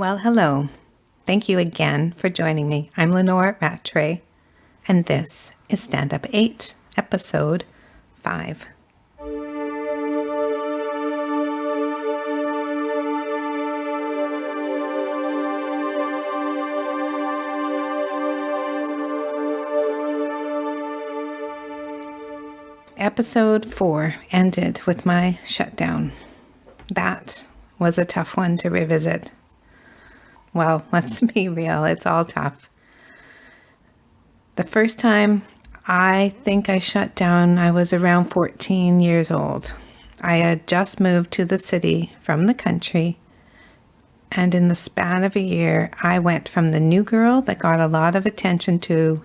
Well, hello. Thank you again for joining me. I'm Lenore Rattray, and this is Stand Up 8, Episode 5. Episode 4 ended with my shutdown. That was a tough one to revisit. Well, let's be real, it's all tough. The first time I think I shut down, I was around 14 years old. I had just moved to the city from the country, and in the span of a year, I went from the new girl that got a lot of attention to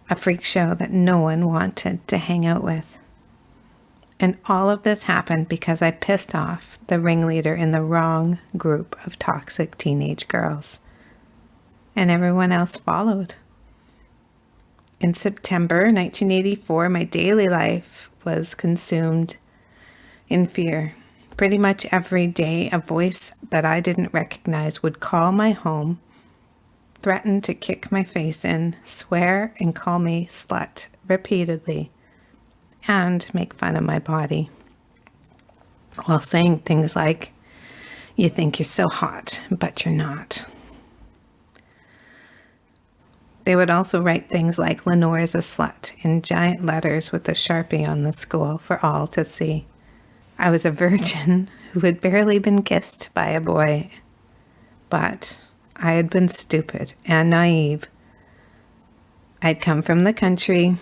a freak show that no one wanted to hang out with. And all of this happened because I pissed off the ringleader in the wrong group of toxic teenage girls. And everyone else followed. In September 1984, my daily life was consumed in fear. Pretty much every day, a voice that I didn't recognize would call my home, threaten to kick my face in, swear and call me slut repeatedly, and make fun of my body, while saying things like, "You think you're so hot, but you're not." They would also write things like, "Lenore is a slut," in giant letters with a Sharpie on the school for all to see. I was a virgin who had barely been kissed by a boy, but I had been stupid and naive. I'd come from the country,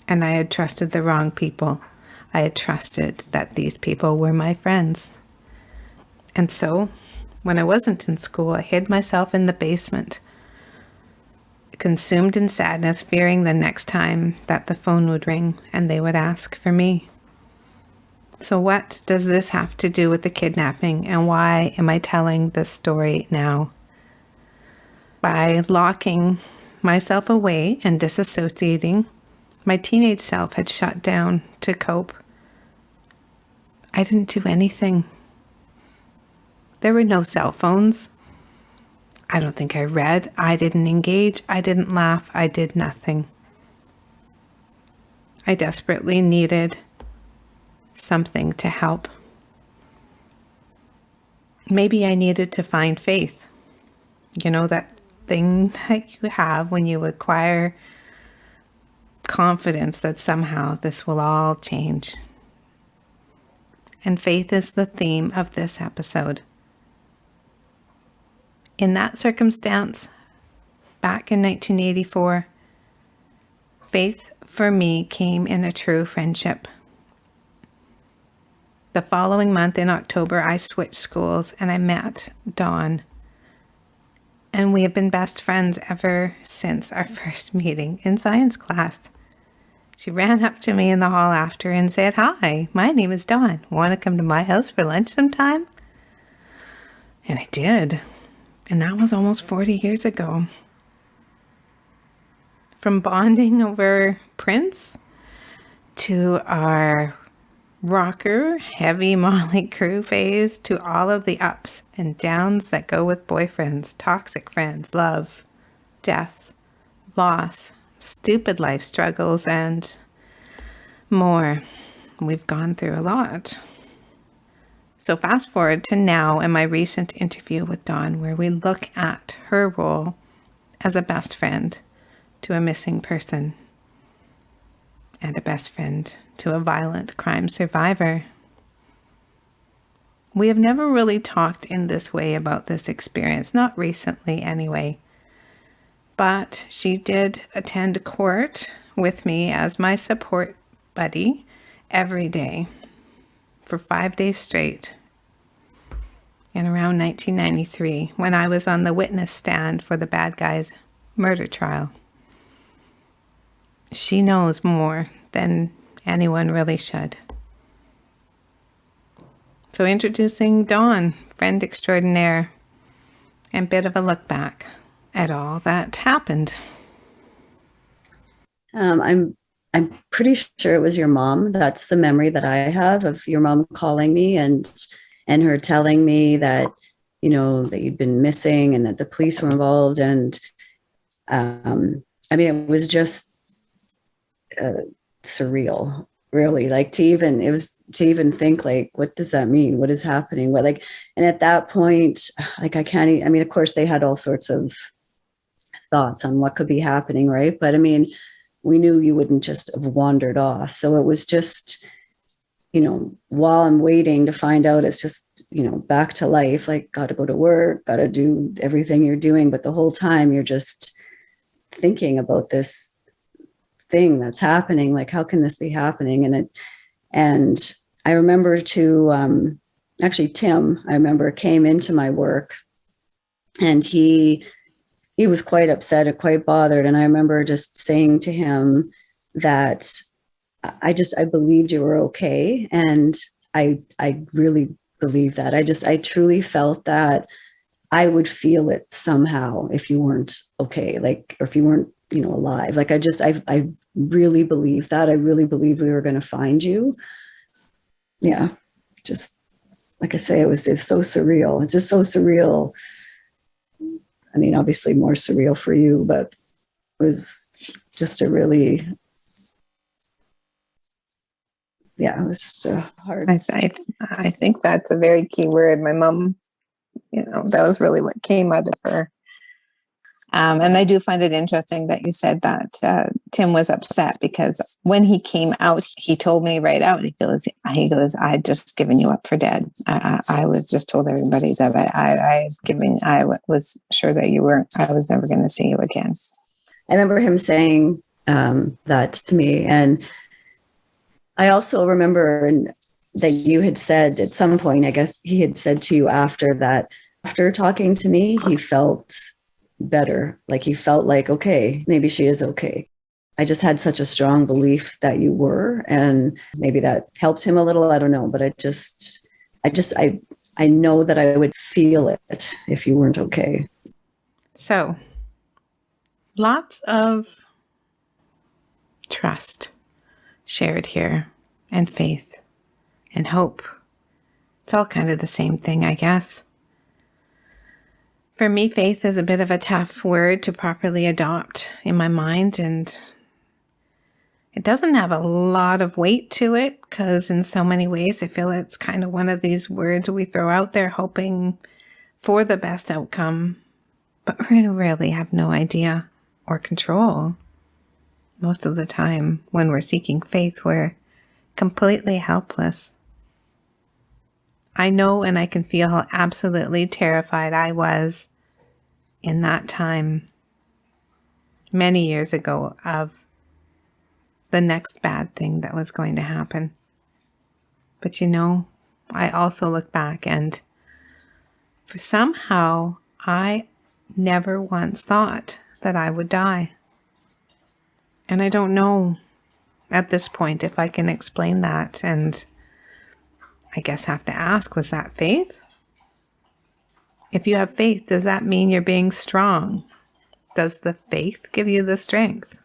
and I had trusted the wrong people. I had trusted that these people were my friends. And so, when I wasn't in school, I hid myself in the basement, consumed in sadness, fearing the next time that the phone would ring and they would ask for me. So what does this have to do with the kidnapping, and why am I telling this story now? By locking myself away and disassociating, my teenage self had shut down to cope. I didn't do anything. There were no cell phones. I don't think I read. I didn't engage. I didn't laugh. I did nothing. I desperately needed something to help. Maybe I needed to find faith. You know, that thing that you have when you acquire confidence that somehow this will all change. And faith is the theme of this episode. In that circumstance, back in 1984, faith for me came in a true friendship. The following month in October, I switched schools and I met Dawn. And we have been best friends ever since our first meeting in science class. She ran up to me in the hall after and said, "Hi, my name is Dawn. Want to come to my house for lunch sometime?" And I did. And that was almost 40 years ago. From bonding over Prince to our rocker, heavy Molly crew phase, to all of the ups and downs that go with boyfriends, toxic friends, love, death, loss, stupid life struggles, and more. We've gone through a lot. So fast forward to now and my recent interview with Dawn, where we look at her role as a best friend to a missing person and a best friend to a violent crime survivor. We have never really talked in this way about this experience, not recently anyway. But she did attend court with me as my support buddy every day for 5 days straight in around 1993, when I was on the witness stand for the bad guy's murder trial. She knows more than anyone really should. So introducing Dawn, friend extraordinaire, and bit of a look back at all that happened. I'm pretty sure it was your mom. That's the memory that I have of your mom calling me and her telling me that, that you'd been missing and that the police were involved. And I mean, it was just surreal, really, like to even think, like, what does that mean? What is happening? What, like, and at that point, like, I mean, of course they had all sorts of thoughts on what could be happening, right? But I mean, we knew you wouldn't just have wandered off. So it was just, while I'm waiting to find out, it's just, back to life, like, got to go to work, got to do everything you're doing. But the whole time you're just thinking about this thing that's happening, like, how can this be happening? And I remember actually Tim, I remember, came into my work, and he was quite upset and quite bothered. And I remember just saying to him that I believed you were okay. And I really believe that. I truly felt that I would feel it somehow if you weren't okay, like, or if you weren't, alive. Like, I really believe that. I really believe we were going to find you. Yeah. Just like I say, it's so surreal. It's just so surreal. I mean, obviously more surreal for you, but it was just it was just a hard. I think that's a very key word. My mom, that was really what came out of her. And I do find it interesting that you said that Tim was upset, because when he came out, he told me right out, he goes, I had just given you up for dead. I was just told everybody that I was sure that I was never going to see you again. I remember him saying that to me. And I also remember that you had said at some point, I guess he had said to you after talking to me, he felt better. Like, he felt like, okay, maybe she is okay. I just had such a strong belief that you were, and maybe that helped him a little. I don't know, but I know that I would feel it if you weren't okay. So, lots of trust shared here, and faith and hope. It's all kind of the same thing, I guess. For me, faith is a bit of a tough word to properly adopt in my mind, and it doesn't have a lot of weight to it, because in so many ways I feel it's kind of one of these words we throw out there hoping for the best outcome, but we really have no idea or control. Most of the time when we're seeking faith, we're completely helpless. I know, and I can feel how absolutely terrified I was in that time many years ago of the next bad thing that was going to happen. But I also look back, and somehow I never once thought that I would die. And I don't know at this point if I can explain that, and I guess have to ask, was that faith? If you have faith, does that mean you're being strong? Does the faith give you the strength?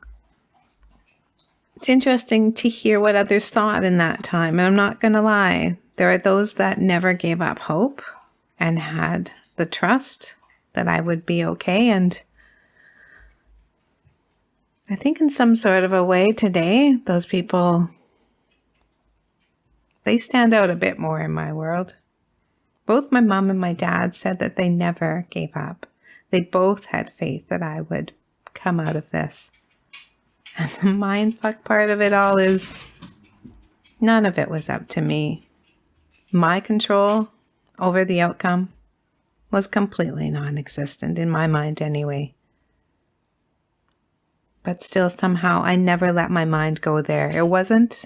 It's interesting to hear what others thought in that time, and I'm not going to lie. There are those that never gave up hope and had the trust that I would be okay, and I think in some sort of a way today, those people, they stand out a bit more in my world. Both my mom and my dad said that they never gave up. They both had faith that I would come out of this. And the mindfuck part of it all is none of it was up to me. My control over the outcome was completely non-existent in my mind anyway. But still, somehow, I never let my mind go there. It wasn't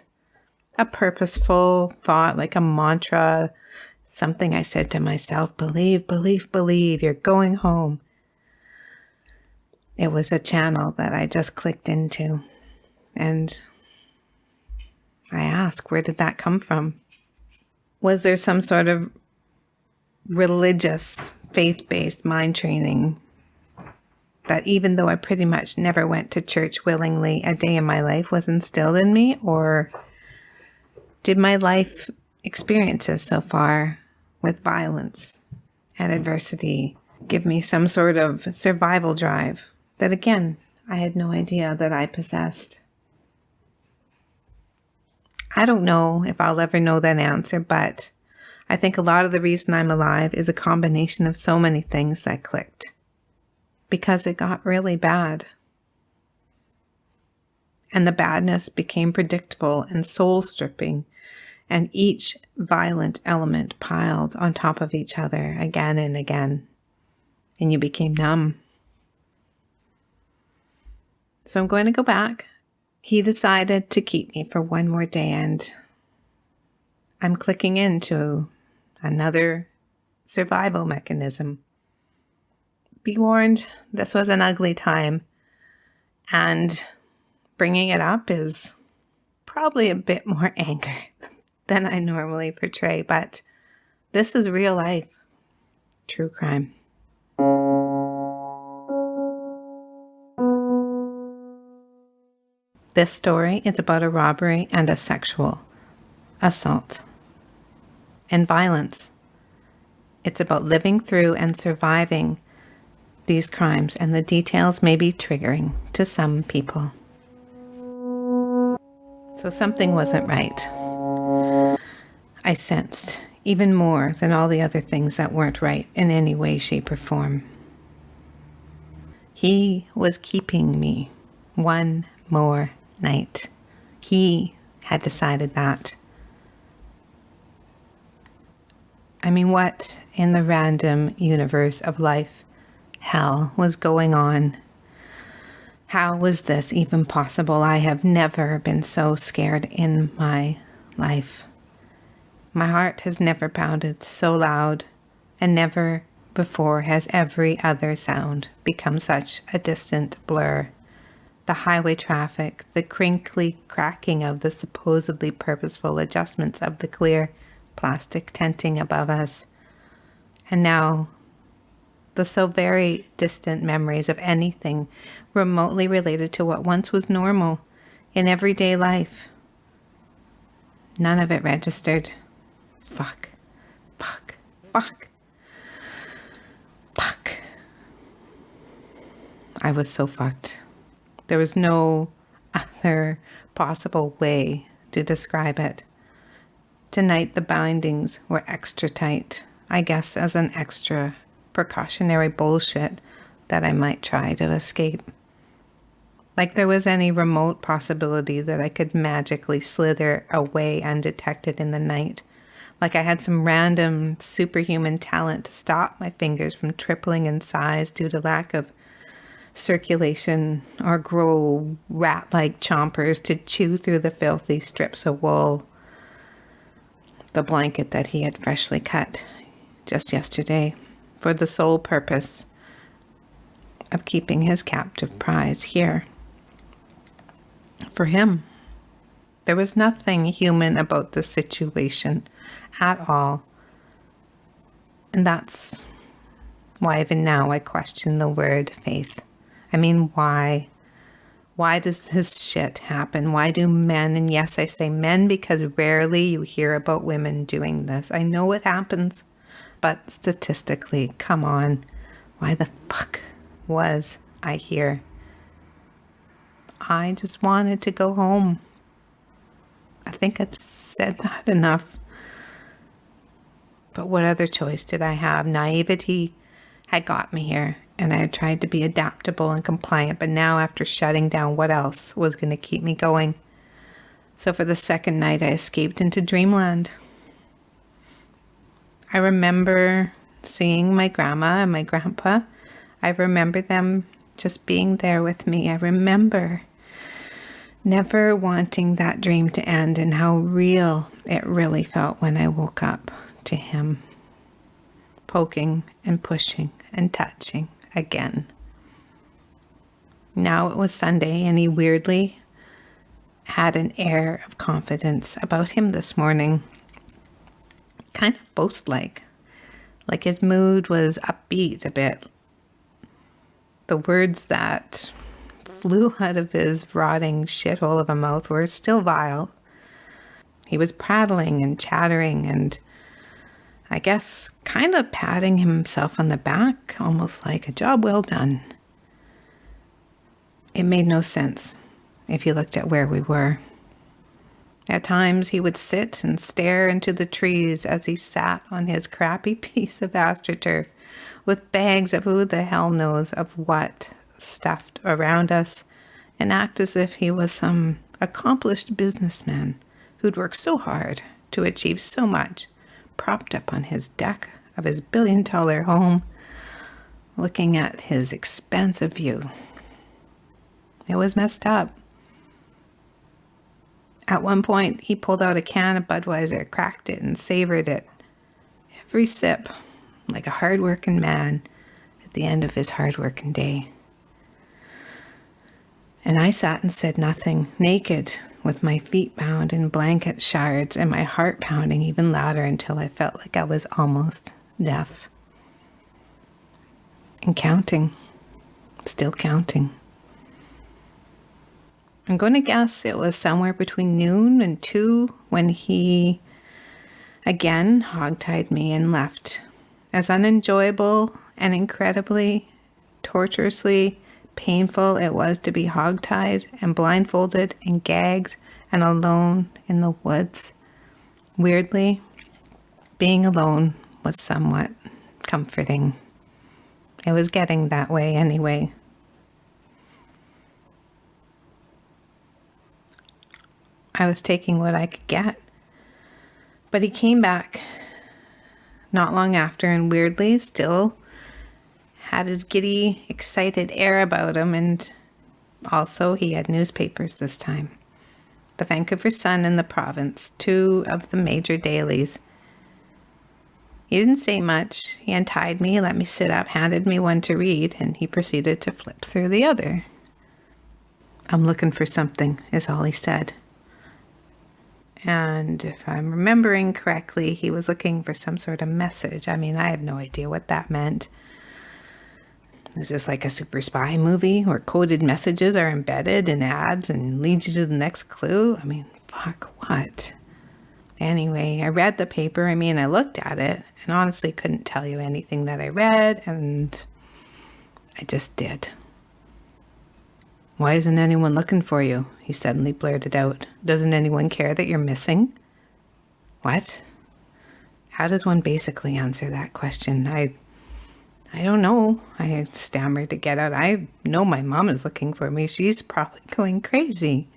a purposeful thought, like a mantra, something I said to myself, believe, believe, believe, you're going home. It was a channel that I just clicked into. And I ask, where did that come from? Was there some sort of religious, faith-based mind training that, even though I pretty much never went to church willingly a day in my life, was instilled in me? Or did my life experiences so far with violence and adversity give me some sort of survival drive that, again, I had no idea that I possessed. I don't know if I'll ever know that answer, but I think a lot of the reason I'm alive is a combination of so many things that clicked. Because it got really bad. And the badness became predictable and soul-stripping, and each violent element piled on top of each other again and again. And you became numb. So I'm going to go back. He decided to keep me for one more day, and I'm clicking into another survival mechanism. Be warned, this was an ugly time, and bringing it up is probably a bit more anger than I normally portray, but this is real life, true crime. This story is about a robbery and a sexual assault and violence. It's about living through and surviving these crimes, and the details may be triggering to some people. So something wasn't right. I sensed, even more than all the other things that weren't right in any way, shape, or form. He was keeping me one more night. He had decided that. I mean, what in the random universe of life hell was going on? How was this even possible? I have never been so scared in my life. My heart has never pounded so loud, and never before has every other sound become such a distant blur. The highway traffic, the crinkly cracking of the supposedly purposeful adjustments of the clear plastic tenting above us, and now the so very distant memories of anything remotely related to what once was normal in everyday life. None of it registered. Fuck. Fuck. Fuck. Fuck. I was so fucked. There was no other possible way to describe it. Tonight the bindings were extra tight, I guess as an extra precautionary bullshit that I might try to escape. Like there was any remote possibility that I could magically slither away undetected in the night. Like I had some random superhuman talent to stop my fingers from tripling in size due to lack of circulation, or grow rat-like chompers to chew through the filthy strips of wool, the blanket that he had freshly cut just yesterday, for the sole purpose of keeping his captive prize here. For him, there was nothing human about the situation at all. And that's why even now I question the word faith. I mean, why? Why does this shit happen? Why do men, and yes, I say men because rarely you hear about women doing this. I know it happens, but statistically, come on. Why the fuck was I here? I just wanted to go home. I think I've said that enough. But what other choice did I have? Naivety had got me here, and I had tried to be adaptable and compliant, but now after shutting down, what else was going to keep me going? So for the second night, I escaped into dreamland. I remember seeing my grandma and my grandpa. I remember them just being there with me. I remember never wanting that dream to end, and how real it really felt when I woke up to him, poking and pushing and touching again. Now it was Sunday, and he weirdly had an air of confidence about him this morning. Kind of boast-like. Like his mood was upbeat a bit. The words that flew out of his rotting shithole of a mouth were still vile. He was prattling and chattering, and I guess kind of patting himself on the back, almost like a job well done. It made no sense if you looked at where we were. At times, he would sit and stare into the trees as he sat on his crappy piece of astroturf with bags of who the hell knows of what stuffed around us and act as if he was some accomplished businessman who'd worked so hard to achieve so much, propped up on his deck of his billion-dollar home, looking at his expansive view. It was messed up. At one point, he pulled out a can of Budweiser, cracked it, and savored it. Every sip, like a hard-working man at the end of his hard-working day. And I sat and said nothing, naked, with my feet bound in blanket shards and my heart pounding even louder until I felt like I was almost deaf. And counting. Still counting. I'm going to guess it was somewhere between noon and 2 when he again hogtied me and left. As unenjoyable and incredibly, torturously painful it was to be hogtied and blindfolded and gagged and alone in the woods. Weirdly, being alone was somewhat comforting. It was getting that way anyway. I was taking what I could get. But he came back not long after and weirdly still had his giddy, excited air about him, and also he had newspapers this time. The Vancouver Sun and the Province, 2 of the major dailies. He didn't say much. He untied me, let me sit up, handed me one to read, and he proceeded to flip through the other. "I'm looking for something," is all he said. And if I'm remembering correctly, he was looking for some sort of message. I mean, I have no idea what that meant. Is this like a super spy movie where coded messages are embedded in ads and lead you to the next clue? I mean, fuck, what? Anyway, I read the paper. I mean, I looked at it and honestly couldn't tell you anything that I read, and I just did. "Why isn't anyone looking for you?" he suddenly blurted out. "Doesn't anyone care that you're missing?" What? How does one basically answer that question? I don't know. I stammered to get out. "I know my mom is looking for me. She's probably going crazy."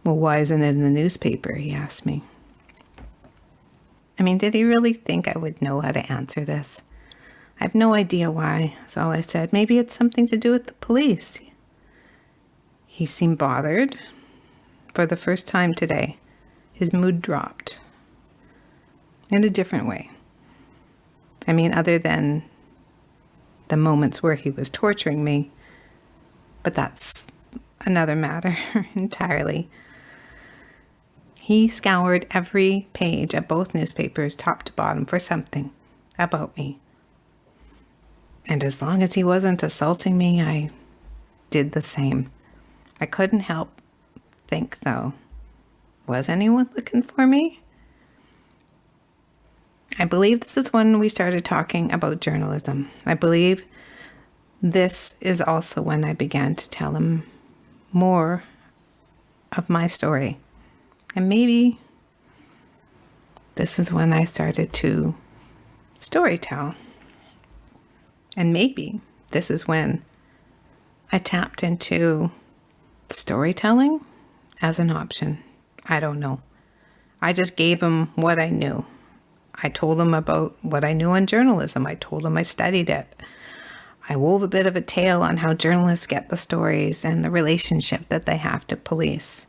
"Well, why isn't it in the newspaper?" he asked me. I mean, did he really think I would know how to answer this? I have no idea why, is all I said. Maybe it's something to do with the police. He seemed bothered. For the first time today, his mood dropped. In a different way. I mean, other than the moments where he was torturing me. But that's another matter entirely. He scoured every page of both newspapers, top to bottom, for something about me. And as long as he wasn't assaulting me, I did the same. I couldn't help think, though, was anyone looking for me? I believe this is when we started talking about journalism. I believe this is also when I began to tell him more of my story. And maybe this is when I started to storytell. And maybe this is when I tapped into storytelling as an option. I don't know. I just gave him what I knew. I told him about what I knew on journalism. I told him I studied it. I wove a bit of a tale on how journalists get the stories and the relationship that they have to police.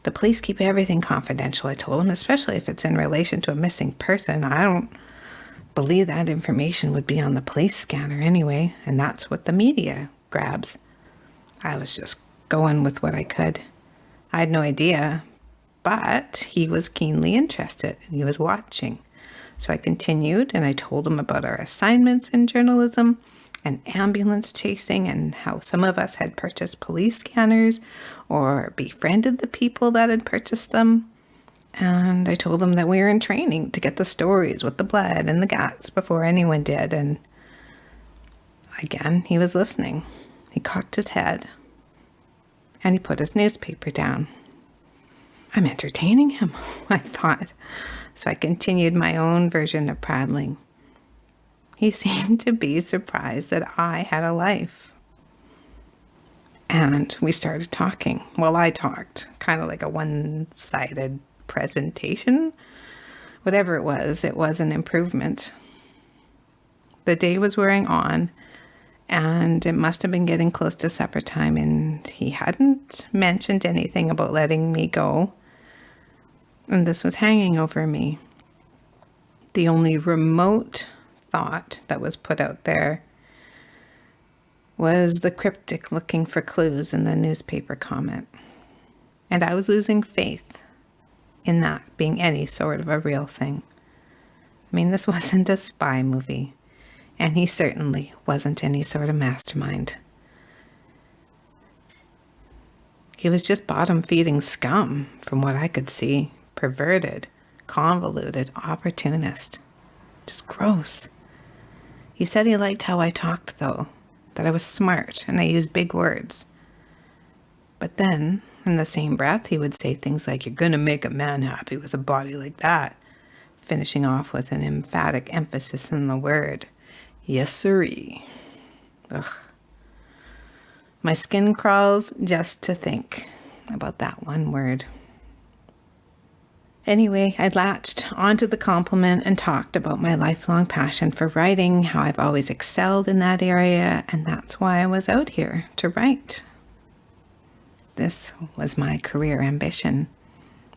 The police keep everything confidential, I told him, especially if it's in relation to a missing person. I don't believe that information would be on the police scanner anyway, and that's what the media grabs. I was just going with what I could. I had no idea, but he was keenly interested and he was watching. So I continued and I told him about our assignments in journalism and ambulance chasing and how some of us had purchased police scanners or befriended the people that had purchased them. And I told him that we were in training to get the stories with the blood and the guts before anyone did. And again, he was listening. He cocked his head and he put his newspaper down. I'm entertaining him, I thought. So I continued my own version of prattling. He seemed to be surprised that I had a life. And we started talking. Well, I talked, kind of like a one-sided presentation. Whatever it was an improvement. The day was wearing on, and it must have been getting close to supper time, and he hadn't mentioned anything about letting me go. And this was hanging over me. The only remote thought that was put out there was the cryptic looking for clues in the newspaper comment. And I was losing faith in that being any sort of a real thing. I mean, this wasn't a spy movie, and he certainly wasn't any sort of mastermind. He was just bottom-feeding scum, from what I could see. Perverted, convoluted, opportunist. Just gross. He said he liked how I talked, though, that I was smart and I used big words. But then, in the same breath, he would say things like, "You're gonna make a man happy with a body like that," finishing off with an emphatic emphasis on the word, "yes sirree." Ugh. My skin crawls just to think about that one word. Anyway, I latched onto the compliment and talked about my lifelong passion for writing, how I've always excelled in that area, and that's why I was out here to write. This was my career ambition,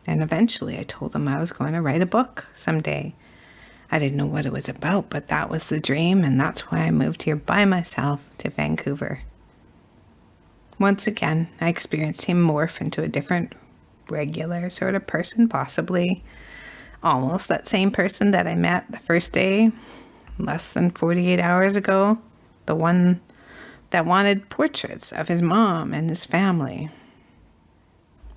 and eventually I told him I was going to write a book someday. I didn't know what it was about, but that was the dream, and that's why I moved here by myself to Vancouver. Once again, I experienced him morph into a different regular sort of person, possibly almost that same person that I met the first day, less than 48 hours ago, the one that wanted portraits of his mom and his family.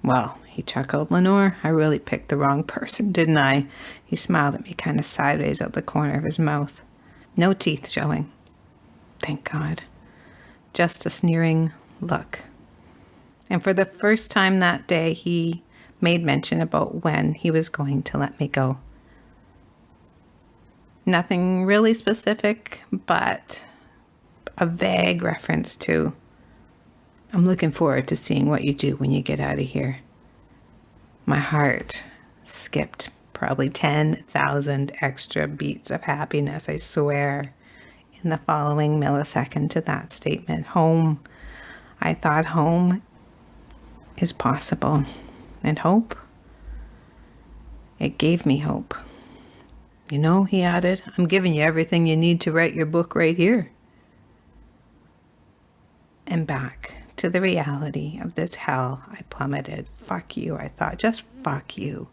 Well, he chuckled, "Lenore, I really picked the wrong person, didn't I?" He smiled at me kind of sideways out the corner of his mouth. No teeth showing. Thank God. Just a sneering look. And for the first time that day, he made mention about when he was going to let me go. Nothing really specific, but a vague reference to, "I'm looking forward to seeing what you do when you get out of here." My heart skipped probably 10,000 extra beats of happiness, I swear, in the following millisecond to that statement. Home. I thought home is possible. And hope? It gave me hope. "You know," he added, "I'm giving you everything you need to write your book right here." And back to the reality of this hell I plummeted. Fuck you, I thought. Just fuck you.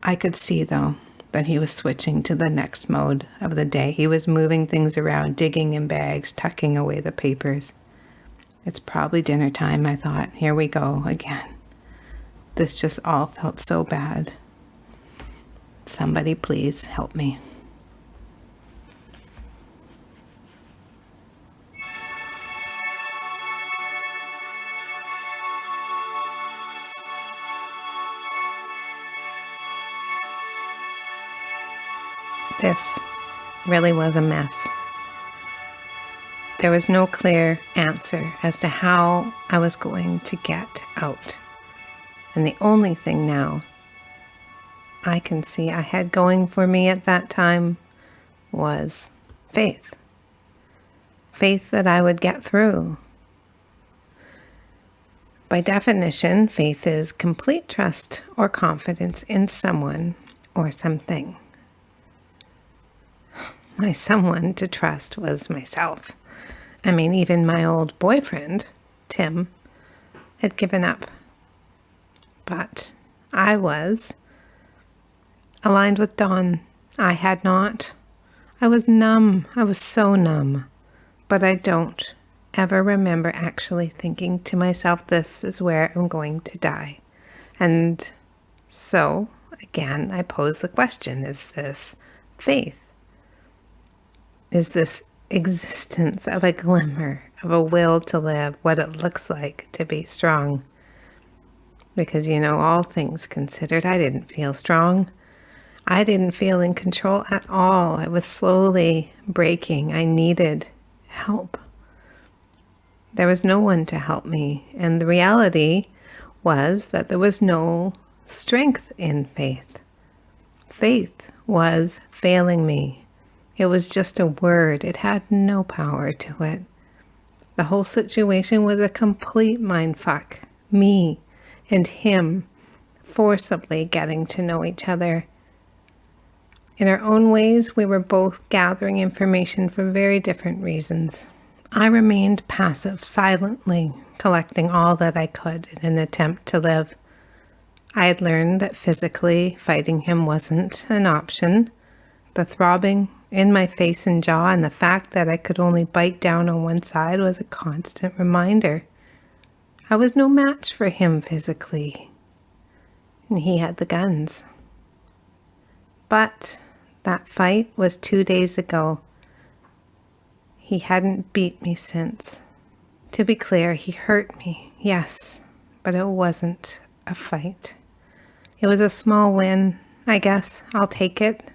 I could see, though, that he was switching to the next mode of the day. He was moving things around, digging in bags, tucking away the papers. It's probably dinner time, I thought. Here we go again. This just all felt so bad. Somebody please help me. This really was a mess. There was no clear answer as to how I was going to get out. And the only thing now I can see I had going for me at that time was faith. Faith that I would get through. By definition, faith is complete trust or confidence in someone or something. My someone to trust was myself. I mean, even my old boyfriend, Tim, had given up. But I was aligned with Dawn. I had not. I was numb. I was so numb. But I don't ever remember actually thinking to myself, this is where I'm going to die. And so, again, I pose the question, is this faith? Is this existence of a glimmer of a will to live, what it looks like to be strong? Because, all things considered, I didn't feel strong. I didn't feel in control at all. I was slowly breaking. I needed help. There was no one to help me. And the reality was that there was no strength in faith. Faith was failing me. It was just a word. It had no power to it. The whole situation was a complete mindfuck. Me and him forcibly getting to know each other. In our own ways, we were both gathering information for very different reasons. I remained passive, silently collecting all that I could in an attempt to live. I had learned that physically fighting him wasn't an option. The throbbing in my face and jaw and the fact that I could only bite down on one side was a constant reminder. I was no match for him physically, and he had the guns. But that fight was 2 days ago. He hadn't beat me since. To be clear, he hurt me, yes, but it wasn't a fight. It was a small win, I guess. I'll take it.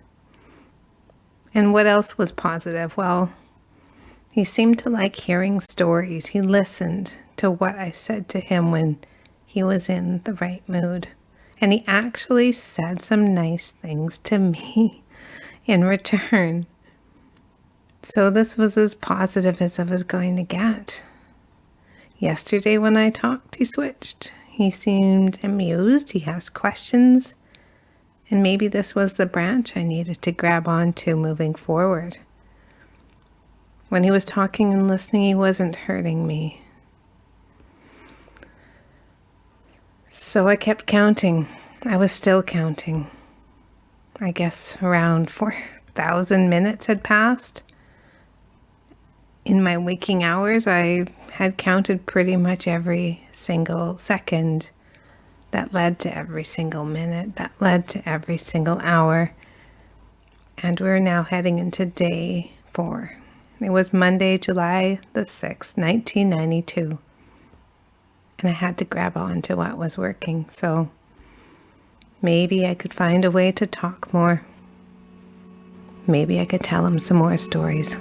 And what else was positive? Well, he seemed to like hearing stories. He listened to what I said to him when he was in the right mood. And he actually said some nice things to me in return. So this was as positive as I was going to get. Yesterday when I talked, he switched. He seemed amused. He asked questions. And maybe this was the branch I needed to grab onto moving forward. When he was talking and listening, he wasn't hurting me. So I kept counting. I was still counting. I guess around 4,000 minutes had passed. In my waking hours, I had counted pretty much every single second that led to every single minute, that led to every single hour. And we're now heading into day 4. It was Monday, July the 6th, 1992. And I had to grab on to what was working. So maybe I could find a way to talk more. Maybe I could tell him some more stories.